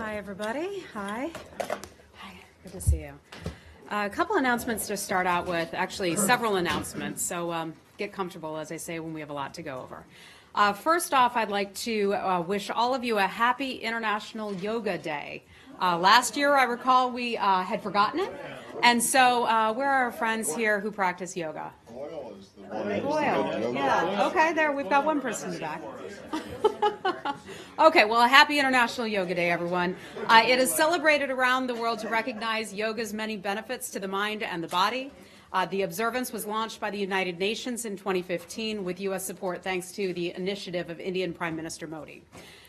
Hi, everybody. Hi. Hi. Good to see you. A couple announcements to start out with, actually several announcements, so get comfortable, as I say, when we have a lot to go over. First off, I'd like to wish all of you a happy International Yoga Day. Last year, I recall, we had forgotten it, and so where are our friends here who practice yoga? Boyle is the one. Boyle, yeah. Okay, there, we've got one person in the back. Okay, well, a happy International Yoga Day, everyone. It is celebrated around the world to recognize yoga's many benefits to the mind and the body. The observance was launched by the United Nations in 2015 with U.S. support thanks to the initiative of Indian Prime Minister Modi.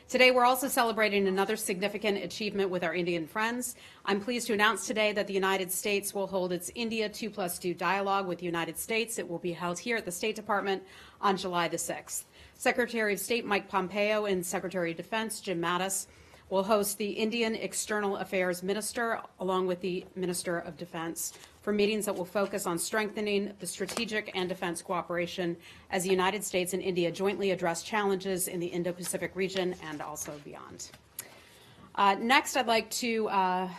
Today, we're also celebrating another significant achievement with our Indian friends. I'm pleased to announce today that the United States will hold its India 2+2 dialogue with the United States. It will be held here at the State Department on July the 6th. Secretary of State Mike Pompeo and Secretary of Defense Jim Mattis will host the Indian External Affairs Minister along with the Minister of Defense for meetings that will focus on strengthening the strategic and defense cooperation as the United States and India jointly address challenges in the Indo-Pacific region and also beyond. Next, I'd like to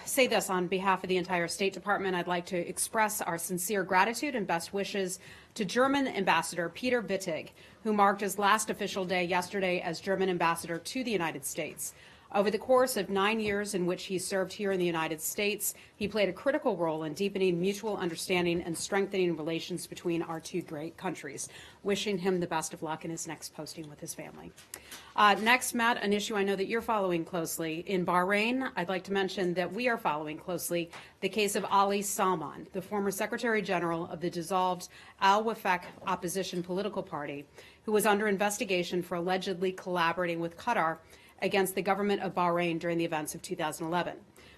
say this on behalf of the entire State Department. I'd like to express our sincere gratitude and best wishes to German Ambassador Peter Wittig, who marked his last official day yesterday as German Ambassador to the United States. Over the course of 9 years in which he served here in the United States, he played a critical role in deepening mutual understanding and strengthening relations between our two great countries. Wishing him the best of luck in his next posting with his family. Next, Matt, an issue I know that you're following closely. In Bahrain, I'd like to mention that we are following closely the case of Ali Salman, the former Secretary General of the dissolved Al-Wafaq opposition political party, who was under investigation for allegedly collaborating with Qatar against the government of Bahrain during the events of 2011.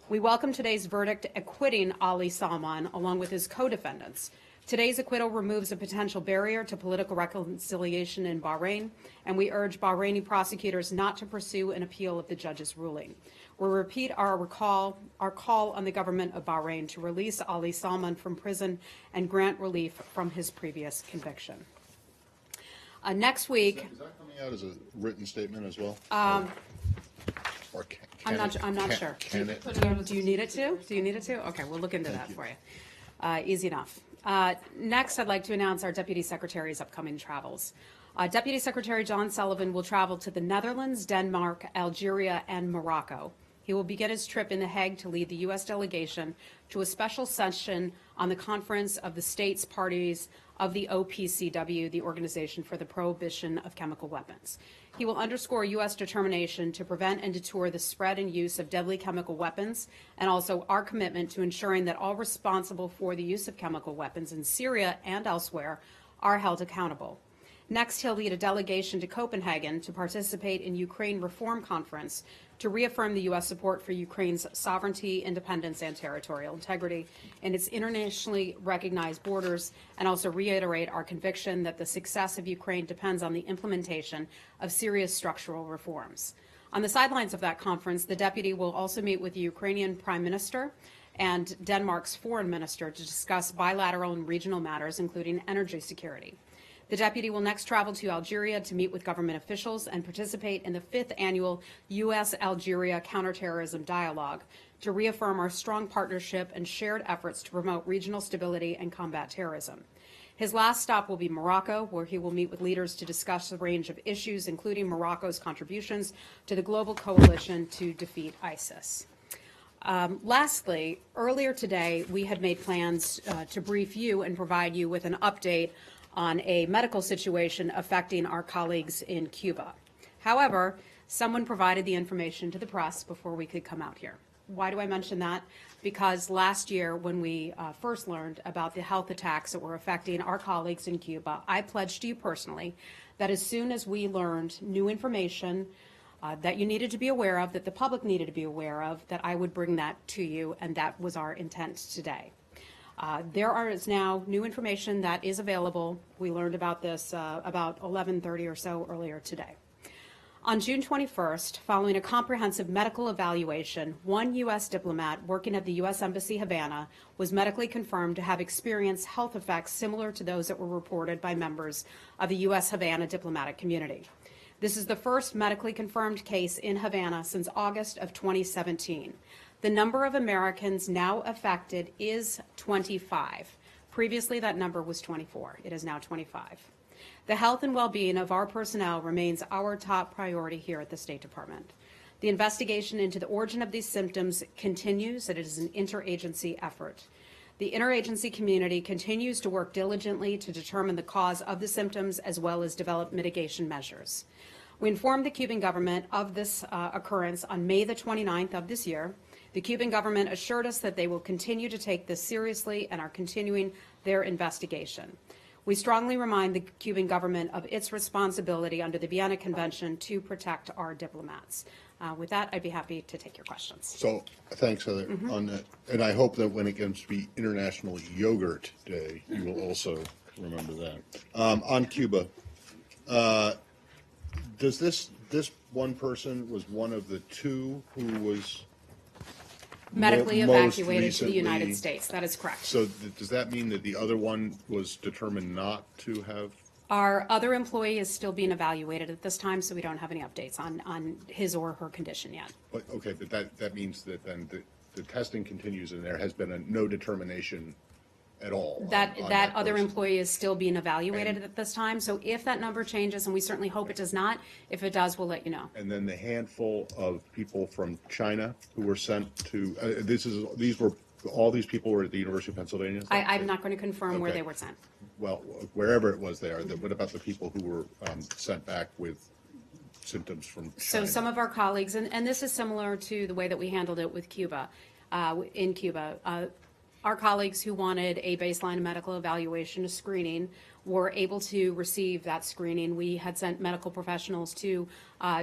We welcome today's verdict acquitting Ali Salman along with his co-defendants. Today's acquittal removes a potential barrier to political reconciliation in Bahrain, and we urge Bahraini prosecutors not to pursue an appeal of the judge's ruling. We repeat our call on the government of Bahrain to release Ali Salman from prison and grant relief from his previous conviction. Next week, Is that coming out as a written statement as well? Or I'm not sure. Can it? Do you need it to? Do you need it to? Okay, we'll look into that for you. Easy enough. Next, I'd like to announce our Deputy Secretary's upcoming travels. Deputy Secretary John Sullivan will travel to the Netherlands, Denmark, Algeria, and Morocco. He will begin his trip in The Hague to lead the U.S. delegation to a special session on the Conference of the States Parties of the OPCW, the Organization for the Prohibition of Chemical Weapons. He will underscore U.S. determination to prevent and deter the spread and use of deadly chemical weapons, and also our commitment to ensuring that all responsible for the use of chemical weapons in Syria and elsewhere are held accountable. Next, he'll lead a delegation to Copenhagen to participate in Ukraine Reform Conference to reaffirm the U.S. support for Ukraine's sovereignty, independence, and territorial integrity in its internationally recognized borders, and also reiterate our conviction that the success of Ukraine depends on the implementation of serious structural reforms. On the sidelines of that conference, the deputy will also meet with the Ukrainian Prime Minister and Denmark's Foreign Minister to discuss bilateral and regional matters, including energy security. The deputy will next travel to Algeria to meet with government officials and participate in the 5th annual U.S.-Algeria Counterterrorism Dialogue to reaffirm our strong partnership and shared efforts to promote regional stability and combat terrorism. His last stop will be Morocco, where he will meet with leaders to discuss a range of issues, including Morocco's contributions to the global coalition to defeat ISIS. Lastly, earlier today, we had made plans to brief you and provide you with an update on a medical situation affecting our colleagues in Cuba. However, someone provided the information to the press before we could come out here. Why do I mention that? Because last year, when we first learned about the health attacks that were affecting our colleagues in Cuba, I pledged to you personally that as soon as we learned new information that you needed to be aware of, that the public needed to be aware of, that I would bring that to you, and that was our intent today. There is now new information that is available. We learned about this about 11:30 or so earlier today. On June 21st, following a comprehensive medical evaluation, one U.S. diplomat working at the U.S. Embassy Havana was medically confirmed to have experienced health effects similar to those that were reported by members of the U.S. Havana diplomatic community. This is the first medically confirmed case in Havana since August of 2017. The number of Americans now affected is 25. Previously, that number was 24. It is now 25. The health and well-being of our personnel remains our top priority here at the State Department. The investigation into the origin of these symptoms continues, and it is an interagency effort. The interagency community continues to work diligently to determine the cause of the symptoms as well as develop mitigation measures. We informed the Cuban government of this occurrence on May the 29th of this year. The Cuban government assured us that they will continue to take this seriously and are continuing their investigation. We strongly remind the Cuban government of its responsibility under the Vienna Convention to protect our diplomats. With that, I'd be happy to take your questions. So, thanks, Heather, on that. And I hope that when it comes to be International Yogurt Day, you will also remember that. On Cuba, does this one person was one of the two who was Medically most evacuated to the United recently- States. That is correct. So does that mean that the other one was determined not to have? Our other employee is still being evaluated at this time, so we don't have any updates on his or her condition yet. But, okay, but that means that then the testing continues and there has been no determination at all. That on other person. employee is still being evaluated at this time, so if that number changes, and we certainly hope it does not, if it does, we'll let you know. And then the handful of people from China who were sent to, all these people were at the University of Pennsylvania? is that I'm not going to confirm where Okay. they were sent. Well, wherever it was there, what about the people who were sent back with symptoms from China? So some of our colleagues, and this is similar to the way that we handled it with Cuba, in Cuba, our colleagues who wanted a baseline medical evaluation, a screening, were able to receive that screening. We had sent medical professionals to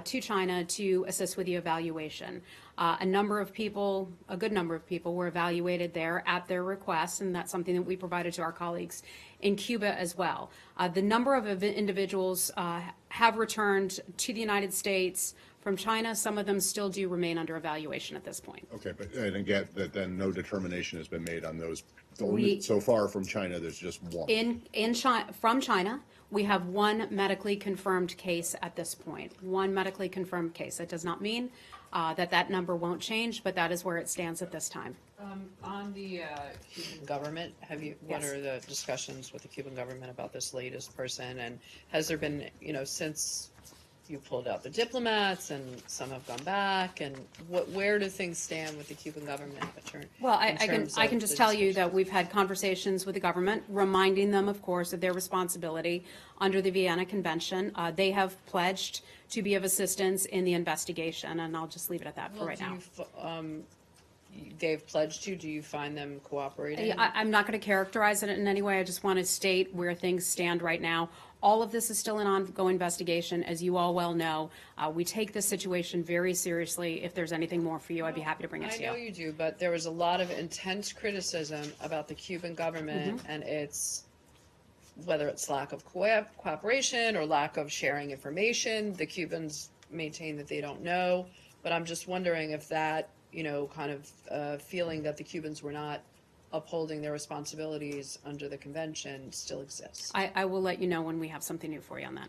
China to assist with the evaluation. A good number of people were evaluated there at their request, and that's something that we provided to our colleagues in Cuba as well. The number of individuals have returned to the United States from China. Some of them still do remain under evaluation at this point. Okay, but, and again, that then no determination has been made on those. We- So far from China, there's just one. From China, we have one medically confirmed case at this point. One medically confirmed case. That does not mean that number won't change, but that is where it stands at this time. On the Cuban government, what Yes. are the discussions with the Cuban government about this latest person? And has there been, since you pulled out the diplomats and some have gone back, and where do things stand with the Cuban government? Well, I can just tell you that we've had conversations with the government, reminding them, of course, of their responsibility under the Vienna Convention. They have pledged to be of assistance in the investigation, and I'll just leave it at that for right now. They've pledged to, do you find them cooperating? I'm not going to characterize it in any way. I just want to state where things stand right now. All of this is still an ongoing investigation. As you all well know, we take this situation very seriously. If there's anything more for you, I'd be happy to bring it to you. I know you do, but there was a lot of intense criticism about the Cuban government and its, whether it's lack of cooperation or lack of sharing information. The Cubans maintain that they don't know, but I'm just wondering if that, kind of feeling that the Cubans were not upholding their responsibilities under the convention still exists. I will let you know when we have something new for you on that.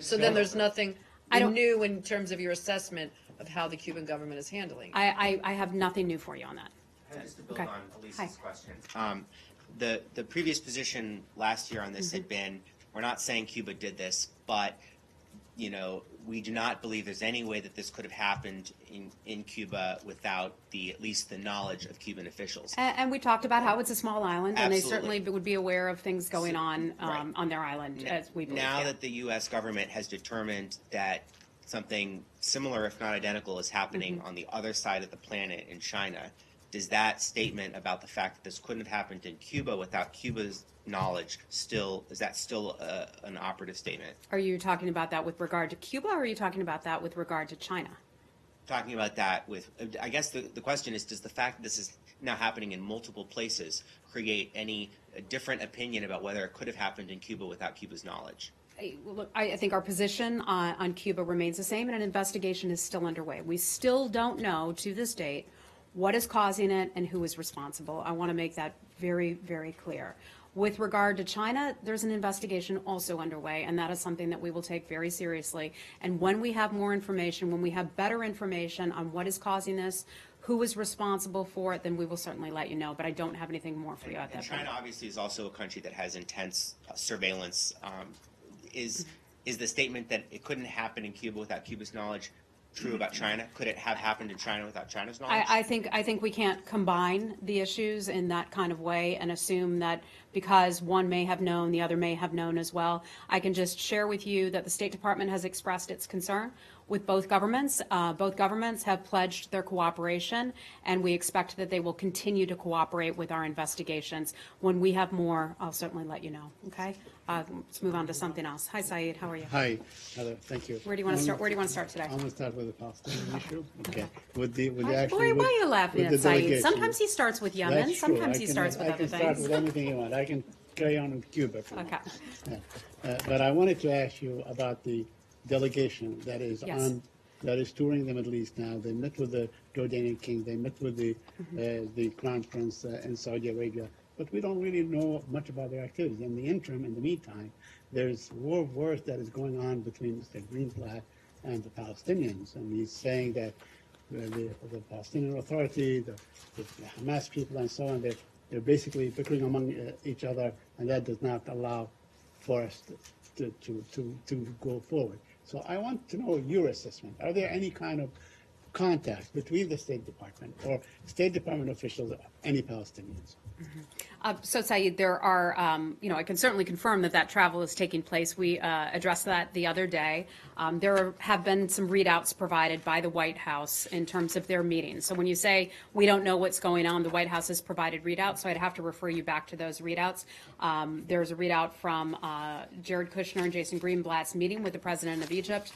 So then there's nothing I don't- new in terms of your assessment of how the Cuban government is handling it. I have nothing new for you on that. Just to build Okay. on Elise's Hi. question. The previous position last year on this had been, we're not saying Cuba did this, but, we do not believe there's any way that this could have happened in Cuba without at least the knowledge of Cuban officials. And we talked about how it's a small island, and they Absolutely. certainly would be aware of things going on Right. on their island, as we believe. Now yeah. that the U.S. government has determined that something similar, if not identical, is happening on the other side of the planet in China, does that statement about the fact that this couldn't have happened in Cuba without Cuba's knowledge is that still an operative statement? Are you talking about that with regard to Cuba, or are you talking about that with regard to China? Talking about that I guess the question is, does the fact that this is now happening in multiple places create any different opinion about whether it could have happened in Cuba without Cuba's knowledge? Look, I think our position on Cuba remains the same, and an investigation is still underway. We still don't know to this date what is causing it and who is responsible. I want to make that very, very clear. With regard to China, there's an investigation also underway, and that is something that we will take very seriously. And when we have more information, when we have better information on what is causing this, who is responsible for it, then we will certainly let you know. But I don't have anything more for you at And that point. China obviously is also a country that has intense surveillance. Is the statement that it couldn't happen in Cuba without Cuba's knowledge true about China? Could it have happened in China without China's knowledge? I think we can't combine the issues in that kind of way and assume that because one may have known, the other may have known as well. I can just share with you that the State Department has expressed its concern with both governments. Both governments have pledged their cooperation, and we expect that they will continue to cooperate with our investigations. When we have more, I'll certainly let you know, okay? Let's move on to something else. Hi, Saeed, how are you? Hi, Heather, thank you. Where do you want to start? Where do you want to start today? I want to start with the Palestinian issue. Okay. With the Why actually. why are you laughing with at the Saeed? delegation. Sometimes he starts with Yemen, That's true. sometimes I he can- starts with I other can start things. with anything you want. I can carry on with Cuba for now. Okay. Yeah. But I wanted to ask you about the delegation that is Yes. that is touring the Middle East now. They met with the Jordanian king. They met with the crown prince in Saudi Arabia. But we don't really know much about their activities. In the interim, in the meantime, there's war of words that is going on between Mr. Greenblatt and the Palestinians. And he's saying that the Palestinian Authority, the Hamas people and so on, they're basically bickering among each other, and that does not allow for us to go forward. So I want to know your assessment. Are there any kind of contact between the State Department or State Department officials, any Palestinians? So, Saeed, there are, I can certainly confirm that travel is taking place. We addressed that the other day. There have been some readouts provided by the White House in terms of their meetings. So when you say we don't know what's going on, the White House has provided readouts, so I'd have to refer you back to those readouts. There's a readout from Jared Kushner and Jason Greenblatt's meeting with the President of Egypt.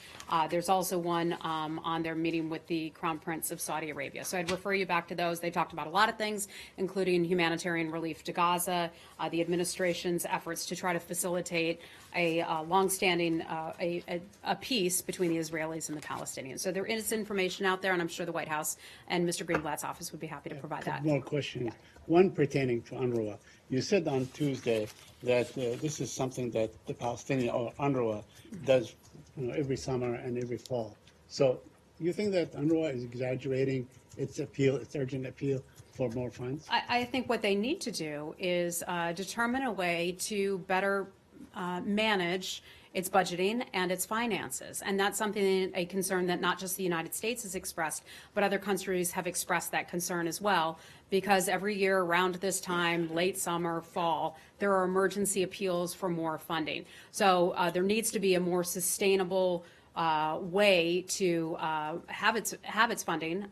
There's also one on their meeting with the Crown Prince of Saudi Arabia. So I'd refer you back to those. They talked about a lot of things, including humanitarian relief to Gaza, the administration's efforts to try to facilitate a longstanding a peace between the Israelis and the Palestinians. So there is information out there, and I'm sure the White House and Mr. Greenblatt's office would be happy to provide that. More questions. One pertaining to UNRWA. You said on Tuesday that this is something that the Palestinian or UNRWA does every summer and every fall. So you think that UNRWA is exaggerating its appeal, its urgent appeal for more funds? I think what they need to do is determine a way to better manage its budgeting and its finances. And that's something, a concern that not just the United States has expressed, but other countries have expressed that concern as well. Because every year around this time, late summer, fall, there are emergency appeals for more funding. So there needs to be a more sustainable way to have its funding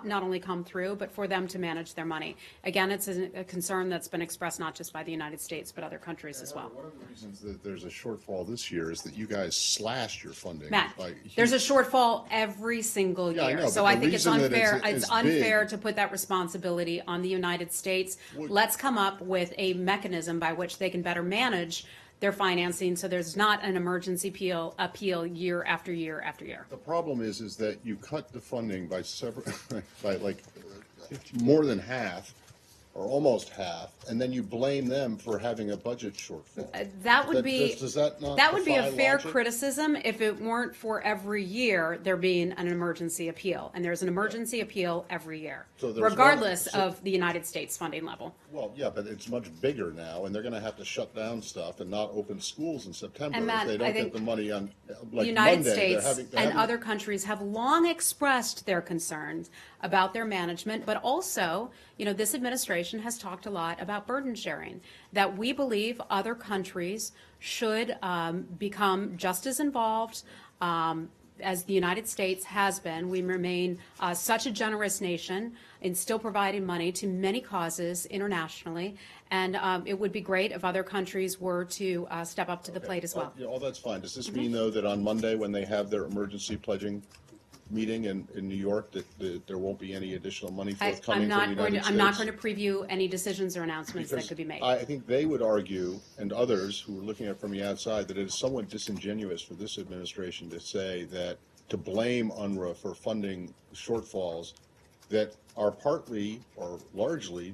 not only come through, but for them to manage their money. Again, it's a concern that's been expressed not just by the United States, but other countries as well. One of the reasons that there's a shortfall this year is that you guys slashed your funding. Matt, by there's a shortfall every single Yeah, I year. know, So but I the think it's reason that unfair. it's It's unfair big- to put that responsibility on the United States. Would- Let's come up with a mechanism by which they can better manage their financing, so there's not an emergency appeal year after year after year. The problem is that you cut the funding by several, by like more than half, or almost half, and then you blame them for having a budget shortfall. That would be, Does that not that would be a defy fair logic? criticism if it weren't for every year there being an emergency appeal. And there's an emergency appeal every year, So there's one- regardless so- of the United States funding level. Well, yeah, but it's much bigger now, and they're gonna have to shut down stuff and not open schools in September And if Matt, they I don't think get the money on, The like United Monday. States they're and having- other countries have long expressed their concerns about their management, but also, this administration has talked a lot about burden sharing, that we believe other countries should become just as involved as the United States has been. We remain such a generous nation in still providing money to many causes internationally, and it would be great if other countries were to step up to the plate as well. Yeah, all that's fine. Does this Mm-hmm. mean, though, that on Monday, when they have their emergency pledging meeting in New York, that there won't be any additional money forthcoming from the United States? I'm not going to preview any decisions or announcements that Because could be made. I think they would argue, and others who are looking at it from the outside, that it is somewhat disingenuous for this administration to say that, to blame UNRWA for funding shortfalls that are partly or largely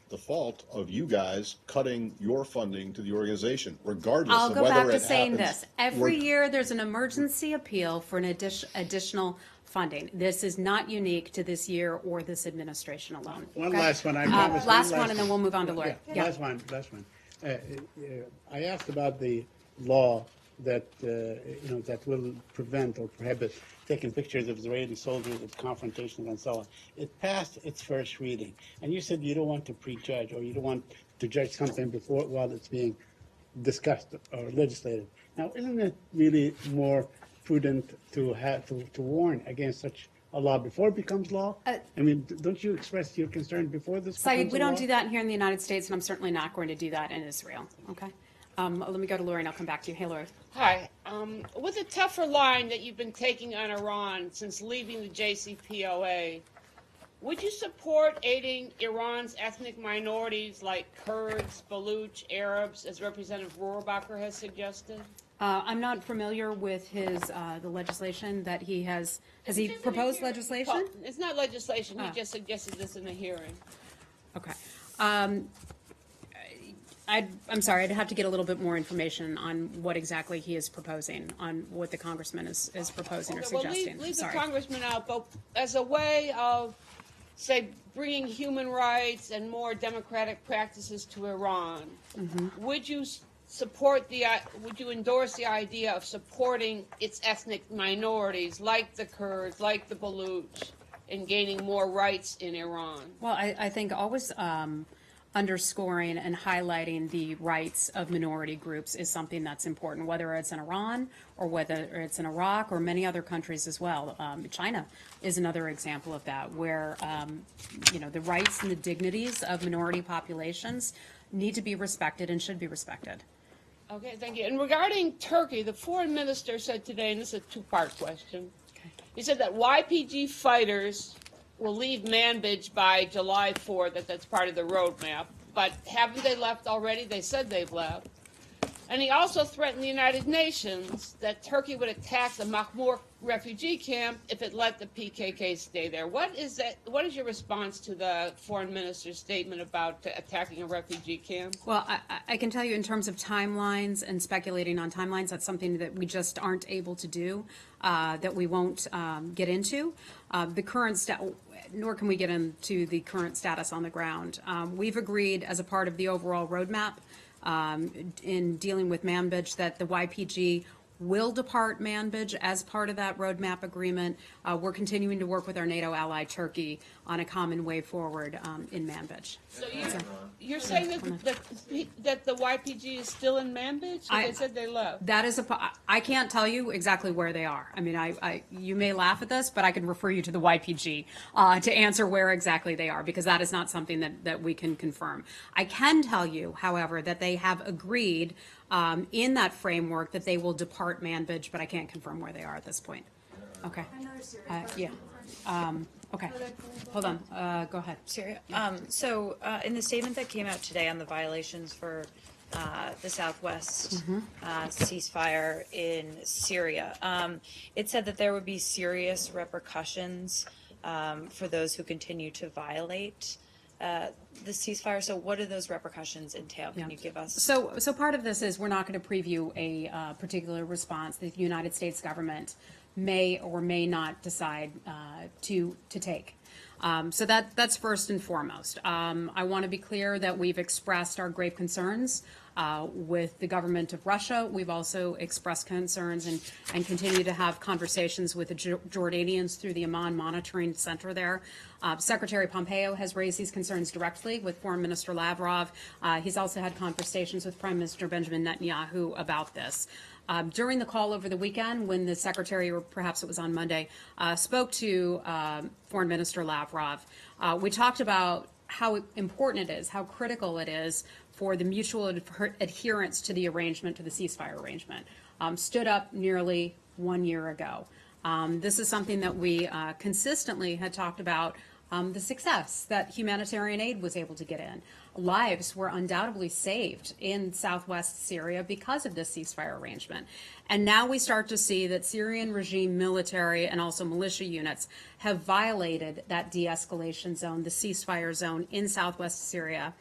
the fault of you guys cutting your funding to the organization, regardless I'll of go whether back it to saying happens. this. Every Reg- year, there's an emergency appeal for an additional funding. This is not unique to this year or this administration alone. One okay? last one, I promise. Last one, and then we'll move on to Yeah, Lori. Last one. I asked about the law that, that will prevent or prohibit taking pictures of Israeli soldiers at confrontations and so on. It passed its first reading, and you said you don't want to prejudge, or you don't want to judge something while it's being discussed or legislated. Now, isn't it really more prudent to warn against such a law before it becomes law? I mean, don't you express your concern before this becomes Saeed, we a don't law? do that here in the United States, and I'm certainly not going to do that in Israel, okay? Let me go to Lori, and I'll come back to you. Hey, Lori. Hi. With the tougher line that you've been taking on Iran since leaving the JCPOA, would you support aiding Iran's ethnic minorities like Kurds, Baluch, Arabs, as Representative Rohrabacher has suggested? I'm not familiar with the legislation that he has. Has he Just in a proposed hearing. legislation? Well, it's not legislation. He Ah. just suggested this in a hearing. Okay. I'm sorry, I'd have to get a little bit more information on what exactly he is proposing, on what the congressman is proposing or Okay, well, suggesting. leave the Sorry. congressman out, but as a way of, say, bringing human rights and more democratic practices to Iran, would you would you endorse the idea of supporting its ethnic minorities, like the Kurds, like the Baluch, in gaining more rights in Iran? Well, I think always underscoring and highlighting the rights of minority groups is something that's important, whether it's in Iran or whether it's in Iraq or many other countries as well. China is another example of that, where the rights and the dignities of minority populations need to be respected and should be respected. Okay, thank you. And regarding Turkey, the foreign minister said today, and this is a two-part question, he said that YPG fighters will leave Manbij by July 4th, that's part of the roadmap. But haven't they left already? They said they've left. And he also threatened the United Nations that Turkey would attack the Mahmur refugee camp if it let the PKK stay there. What is your response to the foreign minister's statement about attacking a refugee camp? Well, I can tell you in terms of timelines and speculating on timelines, that's something that we just aren't able to do, that we won't get into. Nor can we get into the current status on the ground. We've agreed as a part of the overall roadmap in dealing with Manbij that the YPG will depart Manbij as part of that roadmap agreement. We're continuing to work with our NATO ally Turkey on a common way forward in Manbij. So you're saying that the YPG is still in Manbij? They said they left. That is I can't tell you exactly where they are. I mean, you may laugh at this, but I can refer you to the YPG to answer where exactly they are, because that is not something that we can confirm. I can tell you, however, that they have agreed in that framework that they will depart Manbij, but I can't confirm where they are at this point. Okay. Yeah. Okay. Hold on. Go ahead. Syria. In the statement that came out today on the violations for the Southwest ceasefire in Syria, it said that there would be serious repercussions for those who continue to violate the ceasefire. So what do those repercussions entail? Can you give us? So part of this is we're not going to preview a particular response the United States government may or may not decide to take. So that's first and foremost. I want to be clear that we've expressed our grave concerns with the government of Russia. We've also expressed concerns and continue to have conversations with the Jordanians through the Amman Monitoring Center there. Secretary Pompeo has raised these concerns directly with Foreign Minister Lavrov. He's also had conversations with Prime Minister Benjamin Netanyahu about this. During the call over the weekend, when the Secretary, or perhaps it was on Monday, spoke to Foreign Minister Lavrov, we talked about how important it is, how critical it is for the mutual adherence to the arrangement, to the ceasefire arrangement. Stood up nearly 1 year ago. This is something that we consistently had talked about the success that humanitarian aid was able to get in. Lives were undoubtedly saved in southwest Syria because of this ceasefire arrangement. And now we start to see that Syrian regime military and also militia units have violated that de-escalation zone, the ceasefire zone in southwest Syria.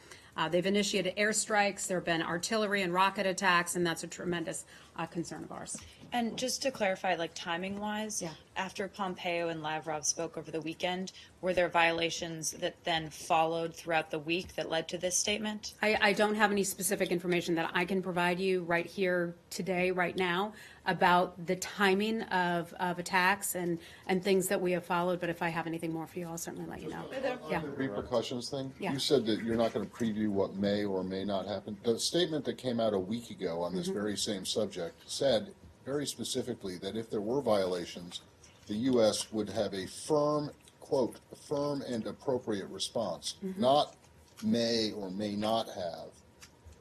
They've initiated airstrikes, there have been artillery and rocket attacks, and that's a tremendous concern of ours. And just to clarify, like timing wise, Yeah. after Pompeo and Lavrov spoke over the weekend, were there violations that then followed throughout the week that led to this statement? I don't have any specific information that I can provide you right here today, right now, about the timing of attacks and things that we have followed, but if I have anything more for you, I'll certainly let you know. Yeah. Repercussions thing? Yeah. You said that you're not going to preview what may or may not happen. The statement that came out a week ago on this very same subject said very specifically that if there were violations, the U.S. would have a firm, quote, firm and appropriate response, not may or may not have.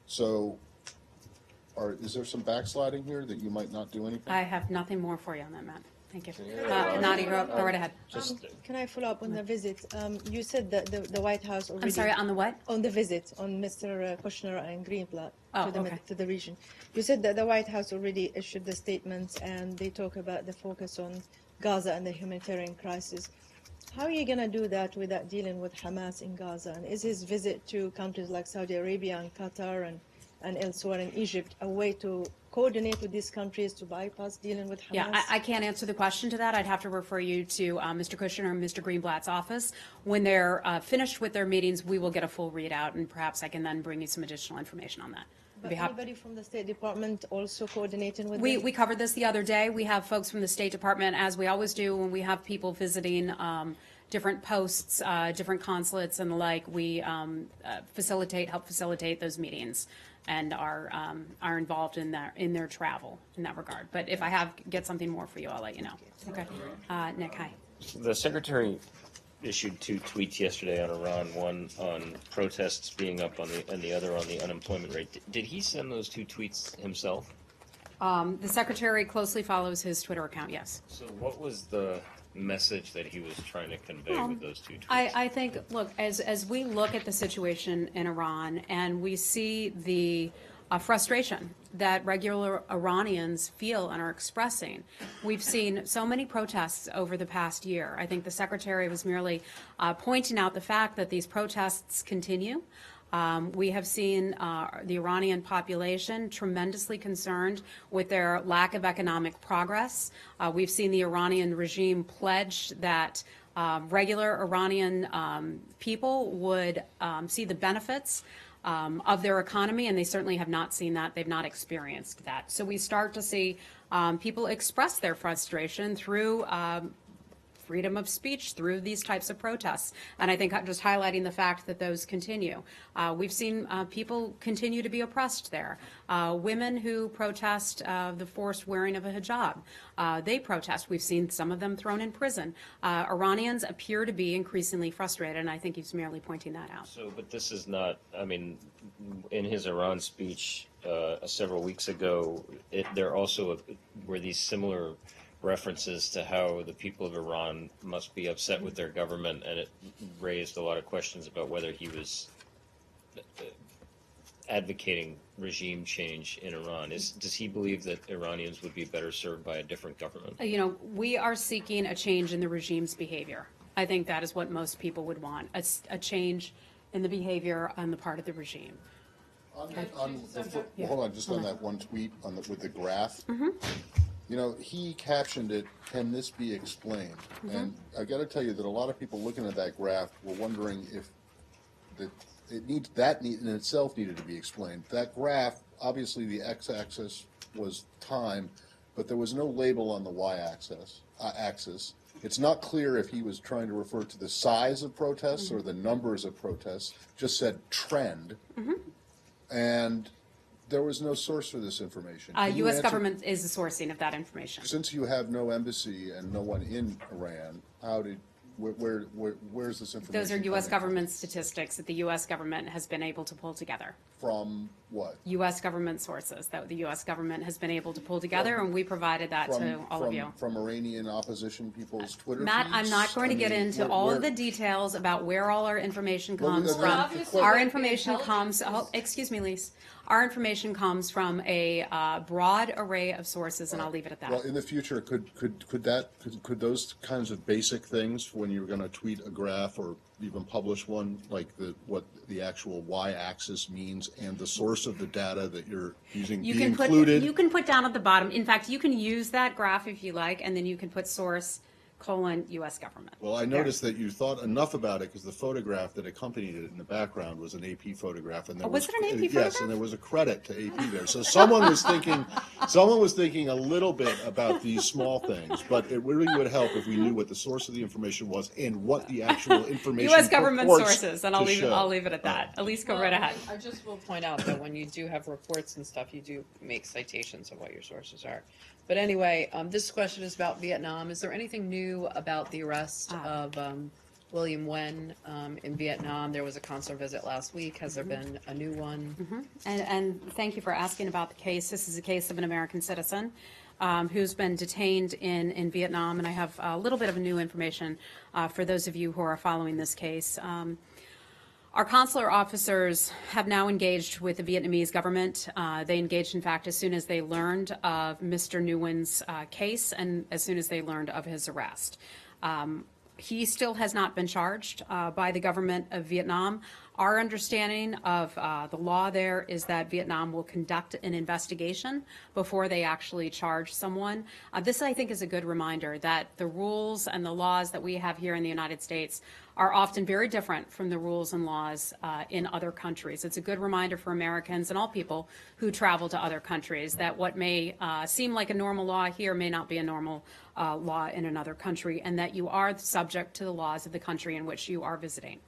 So is there some backsliding here that you might not do anything? I have nothing more for you on that, Matt. Thank you. Nadia, go right ahead. Can I follow up on the visit? You said that the White House already... I'm sorry, on the what? On the visit, on Mr. Kushner and Greenblatt Oh, okay. to the region. You said that the White House already issued the statements and they talk about the focus on Gaza and the humanitarian crisis. How are you going to do that without dealing with Hamas in Gaza? And is his visit to countries like Saudi Arabia and Qatar and elsewhere in Egypt a way to coordinate with these countries to bypass dealing with Hamas? Yeah, I can't answer the question to that. I'd have to refer you to Mr. Kushner and Mr. Greenblatt's office. When they're finished with their meetings, we will get a full readout, and perhaps I can then bring you some additional information on that. But anybody from the State Department also coordinating with them? We covered this the other day. We have folks from the State Department, as we always do when we have people visiting different posts, different consulates and the like. We help facilitate those meetings and are involved in their travel in that regard. But if I get something more for you, I'll let you know. Okay. Nick, hi. The Secretary issued 2 tweets yesterday on Iran, one on protests being up and the other on the unemployment rate. Did he send those 2 tweets himself? The Secretary closely follows his Twitter account, yes. So what was the message that he was trying to convey with those 2 tweets? I think, look, as we look at the situation in Iran and we see the frustration that regular Iranians feel and are expressing. We've seen so many protests over the past year. I think the Secretary was merely pointing out the fact that these protests continue. We have seen the Iranian population tremendously concerned with their lack of economic progress. We've seen the Iranian regime pledge that regular Iranian people would see the benefits of their economy, and they certainly have not seen that. They've not experienced that. So we start to see people express their frustration through freedom of speech, through these types of protests. And I think just highlighting the fact that those continue. We've seen people continue to be oppressed there. Women who protest the forced wearing of a hijab, they protest. We've seen some of them thrown in prison. Iranians appear to be increasingly frustrated, and I think he's merely pointing that out. So, but this is not, I mean, in his Iran speech several weeks ago, there also were these similar references to how the people of Iran must be upset with their government, and it raised a lot of questions about whether he was advocating regime change in Iran. Does he believe that Iranians would be better served by a different government? You know, we are seeking a change in the regime's behavior. I think that is what most people would want, a change in the behavior on the part of the regime. Hold on, just on that one tweet with the graph. You know, he captioned it, "Can this be explained?" And I got to tell you that a lot of people looking at that graph were wondering if that in itself needed to be explained. That graph, obviously the x-axis was time, but there was no label on the y-axis. It's not clear if he was trying to refer to the size of protests or the numbers of protests. Just said trend. And there was no source for this information. U.S. government is the sourcing of that information. Since you have no embassy and no one in Iran, where's this information? Those are U.S. coming government statistics that the U.S. government has been able to pull together. From What? U.S. government sources that the U.S. government has been able to pull together, and we provided that to all of you. From Iranian opposition people's Twitter Matt, I'm feeds? not going to I get mean, into all of the details about where all our information Well, comes well, from. obviously Our the information comes, intelligence excuse me, Lise. Our information comes from a broad array of sources, and I'll leave it at Well, that. in the future, could those kinds of basic things, when you're going to tweet a graph or even publish one, like what the actual y-axis means and the source of the data that you're using, You be can put, included? you can put down at the bottom, in fact, you can use that graph if you like, and then you can put source, U.S. government. Well, I noticed that you thought enough about it because the photograph that accompanied it in the background was an AP photograph, and there Oh, was it an AP yes, photograph? and there was a credit to AP there. So someone was thinking a little bit about these small things, but it really would help if we knew what the source of the information was and what the actual information U.S. government purports sources, and to I'll show. leave it at that. Elise, go right ahead. I just will point out that when you do have reports and stuff, you do make citations of what your sources are. But anyway, this question is about Vietnam. Is there anything new about the arrest of William Nguyen in Vietnam? There was a consular visit last week. Has there been a new one? And thank you for asking about the case. This is a case of an American citizen who's been detained in Vietnam, and I have a little bit of new information for those of you who are following this case. Our consular officers have now engaged with the Vietnamese government. They engaged, in fact, as soon as they learned of Mr. Nguyen's case and as soon as they learned of his arrest. He still has not been charged by the government of Vietnam. Our understanding of the law there is that Vietnam will conduct an investigation before they actually charge someone. This, I think, is a good reminder that the rules and the laws that we have here in the United States are often very different from the rules and laws in other countries. It's a good reminder for Americans and all people who travel to other countries that what may seem like a normal law here may not be a normal law in another country, and that you are subject to the laws of the country in which you are visiting.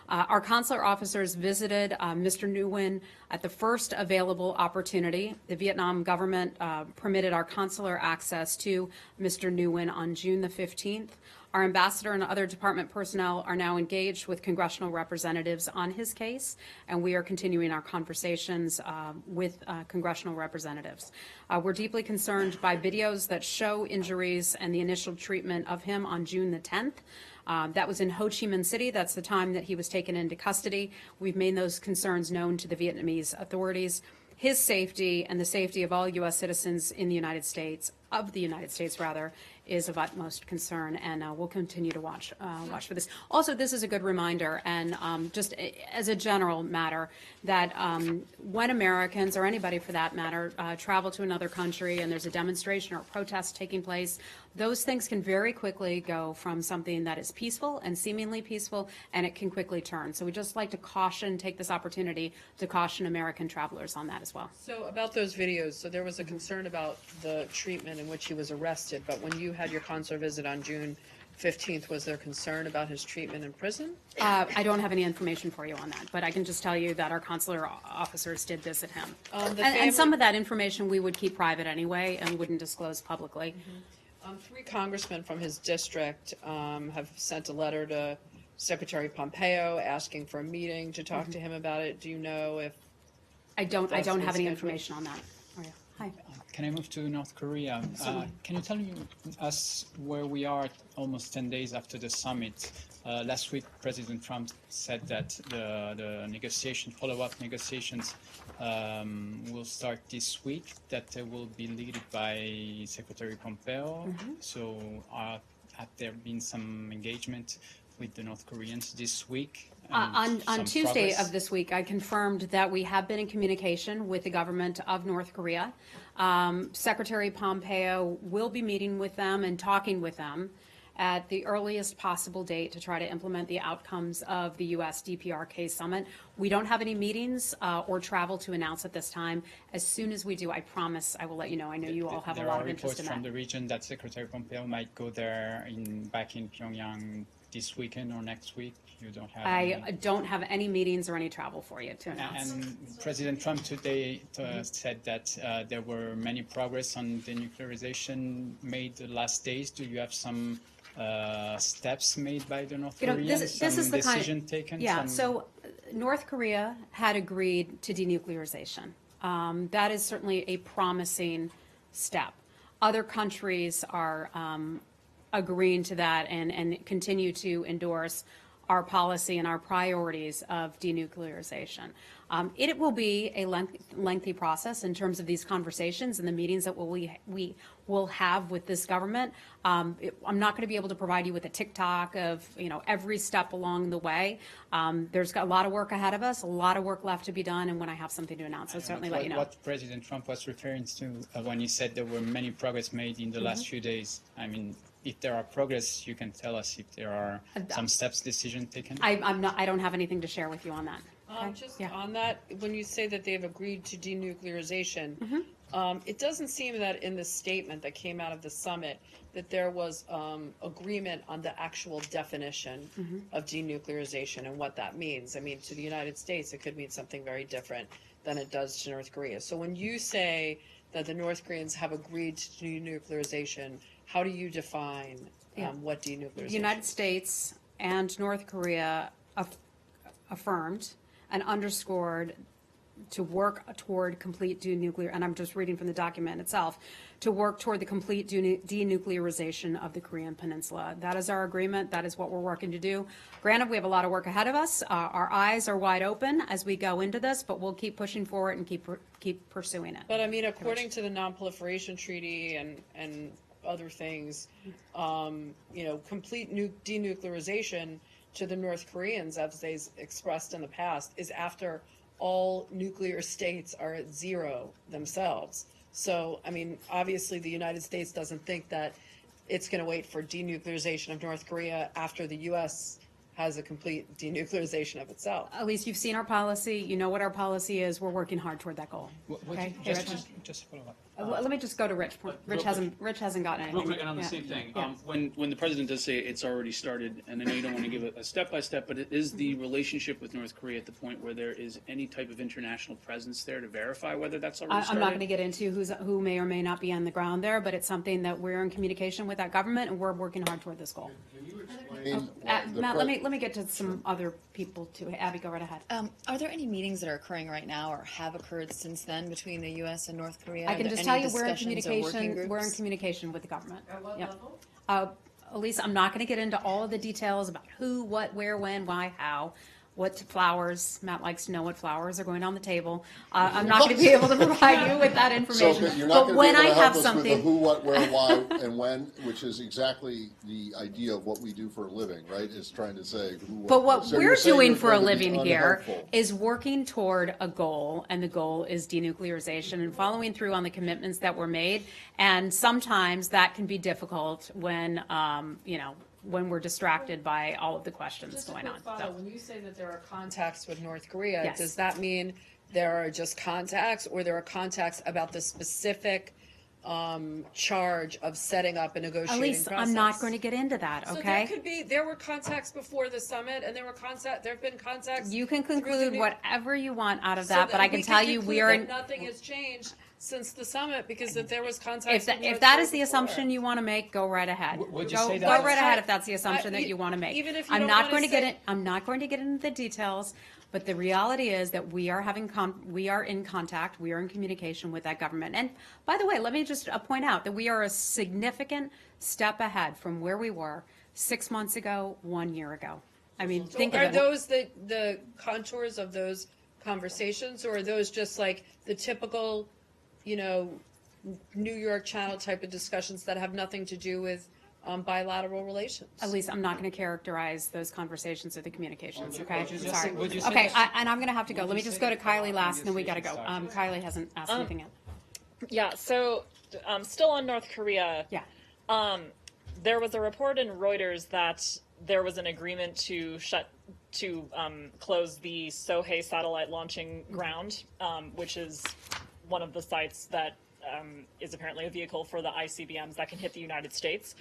Our consular officers visited Mr. Nguyen at the first available opportunity. The Vietnam government permitted our consular access to Mr. Nguyen on June the 15th. Our ambassador and other department personnel are now engaged with congressional representatives on his case, and we are continuing our conversations with congressional representatives. We're deeply concerned by videos that show injuries and the initial treatment of him on June the 10th. That was in Ho Chi Minh City. That's the time that he was taken into custody. We've made those concerns known to the Vietnamese authorities. His safety and the safety of all U.S. citizens in the United States, is of utmost concern, and we'll continue to watch for this. Also, this is a good reminder, and just as a general matter, that when Americans, or anybody for that matter, travel to another country and there's a demonstration or a protest taking place, those things can very quickly go from something that is peaceful and seemingly peaceful, and it can quickly turn. So we just like to take this opportunity to caution American travelers on that as well. So about those videos, so there was a concern about the treatment in which he was arrested, but when you had your consular visit on June 15th, was there concern about his treatment in prison? I don't have any information for you on that, but I can just tell you that our consular officers did visit him. And some of that information we would keep private anyway and wouldn't disclose publicly. 3 congressmen from his district have sent a letter to Secretary Pompeo asking for a meeting to talk to him about it. Do you know if I don't That's have been any scheduled. information on that. Maria. Hi. Can I move to North Korea? Can you tell us where we are almost 10 days after the summit? Last week, President Trump said that the follow-up negotiations will start this week, that they will be led by Secretary Pompeo. So have there been some engagement with the North Koreans this week? On Tuesday progress? of this week, I confirmed that we have been in communication with the government of North Korea. Secretary Pompeo will be meeting with them and talking with them at the earliest possible date to try to implement the outcomes of the U.S. DPRK summit. We don't have any meetings or travel to announce at this time. As soon as we do, I promise I will let you know. I know you all have a lot of interest in There are reports from that. the region that Secretary Pompeo might go there back in Pyongyang this weekend or next week. You don't have I don't have any meetings or any travel for you to announce. And President Trump today said that there were many progress on denuclearization made the last days. Do you have some steps made by the North You know, Koreans? this some is the kind decision taken? Yeah, some- so North Korea had agreed to denuclearization. That is certainly a promising step. Other countries are agreeing to that and continue to endorse our policy and our priorities of denuclearization. It will be a lengthy process in terms of these conversations and the meetings that we will have with this government. I'm not going to be able to provide you with a tick-tock of every step along the way. There's got a lot of work ahead of us, a lot of work left to be done, and when I have something to announce, I'll certainly let you know. What President Trump was referring to when he said there were many progress made in the last few days. I mean, if there are progress, you can tell us if there are some steps, decision taken. I don't have anything to share with you on that. Okay? Just Yeah. on that, when you say that they've agreed to denuclearization, it doesn't seem that in the statement that came out of the summit that there was agreement on the actual definition of denuclearization and what that means. I mean, to the United States, it could mean something very different than it does to North Korea. So when you say that the North Koreans have agreed to denuclearization, how do you define what denuclearization The United States and North Korea affirmed and underscored to work toward complete denuclear, and I'm just reading from the document itself, to work toward the complete denuclearization of the Korean Peninsula. That is our agreement. That is what we're working to do. Granted, we have a lot of work ahead of us. Our eyes are wide open as we go into this, but we'll keep pushing forward and keep pursuing it. But I mean, according to the Non-Proliferation Treaty and other things, complete denuclearization to the North Koreans, as they expressed in the past, is after all nuclear states are at zero themselves. So, I mean, obviously the United States doesn't think that it's going to wait for denuclearization of North Korea after the U.S. has a complete denuclearization of itself. At least you've seen our policy. You know what our policy is. We're working hard toward that goal. Okay? Hey, Rich? Just follow up. Let me just go to Rich. Rich hasn't gotten anything. Real quick, and on the Yeah. same thing, Yeah. when the president does say it's already started, and I know you don't want to give a step-by-step, but is the relationship with North Korea at the point where there is any type of international presence there to verify whether that's already started? I'm not going to get into who may or may not be on the ground there, but it's something that we're in communication with that government, and we're working hard toward this goal. Can you explain the Matt, let me get to some other people too. Abby, go right ahead. Are there any meetings that are occurring right now or have occurred since then between the U.S. and North Korea? I Are can there just any tell you we're in discussions or working communication. We're in groups? communication with the government. At what Yep. level? Elise, I'm not going to get into all of the details about who, what, where, when, why, how, what flowers. Matt likes to know what flowers are going on the table. I'm not going to be able to provide you with that So information. you're not But going to be when able I to have help us with the something, who, what, where, why, and when, which is exactly the idea of what we do for a living, right? Is trying to say who, what. but what so we're you're saying doing you're for a going to be living here unhelpful. is working toward a goal, and the goal is denuclearization and following through on the commitments that were made. And sometimes that can be difficult when, when we're distracted by all of the questions Just a going quick on. follow. So- When you say that there are contacts with North Korea, Yes. does that mean there are just contacts, or there are contacts about the specific charge of setting up a negotiating Elise, process? I'm not going to get into that, So okay? there were contacts before the summit, and there have been contacts. You can through the conclude new- whatever you want out of so that, but I can tell you conclude we are that in. nothing has changed since the summit because that there was contacts. If that is the assumption you want to make, go right ahead. Would you Go say go that- right ahead if that's the assumption that e- you want to make. even if you I'm don't not wanna going to get say- in. I'm not going to get into the details, but the reality is that we are we are in contact. We are in communication with that government. And by the way, let me just point out that we are a significant step ahead from where we were 6 months ago, 1 year ago. I mean, think of Are it. those the contours of those conversations, or are those just like the typical, New York Channel type of discussions that have nothing to do with bilateral relations? At least I'm not going to characterize those conversations or the communications, okay? Would you say- Sorry. would you say Okay, that- and I'm going to have to go. would Let me you just say go to that Kylie last, and then we got to go. negotiations Kylie hasn't asked anything yet. Yeah, so still on North Korea, Yeah. there was a report in Reuters that there was an agreement to close the Sohae satellite launching ground, which is one of the sites that is apparently a vehicle for the ICBMs that can hit the United States.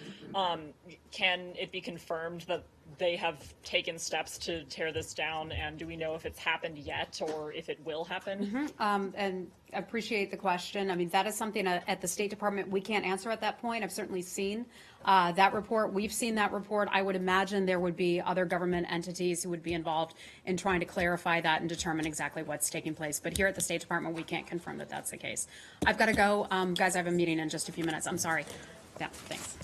Can it be confirmed that they have taken steps to tear this down, and do we know if it's happened yet or if it will happen? And I appreciate the question. I mean, that is something at the State Department we can't answer at that point. I've certainly seen That report, we've seen that report. I would imagine there would be other government entities who would be involved in trying to clarify that and determine exactly what's taking place. But here at the State Department, we can't confirm that that's the case. I've got to go. Guys, I have a meeting in just a few minutes. I'm sorry. Yeah, thanks.